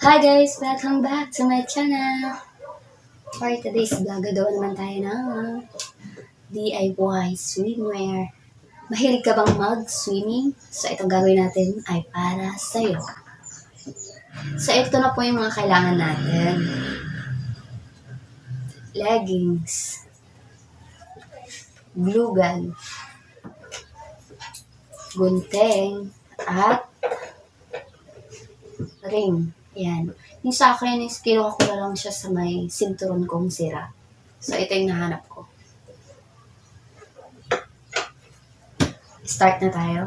Hi guys! Welcome back to my channel! For today's vlog, gagawa naman tayo ng DIY swimwear. Mahilig ka bang mag-swimming? So itong gagawin natin ay para sa'yo. So ito na po yung mga kailangan natin. Leggings, glue gun, gunting, at ring. Yan. Yung sa akin is kinuha ko na lang siya sa may sinturon kong sira. So, ito yung nahanap ko. Start na tayo.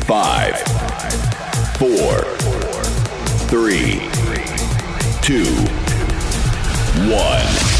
Five, four, three, two, one.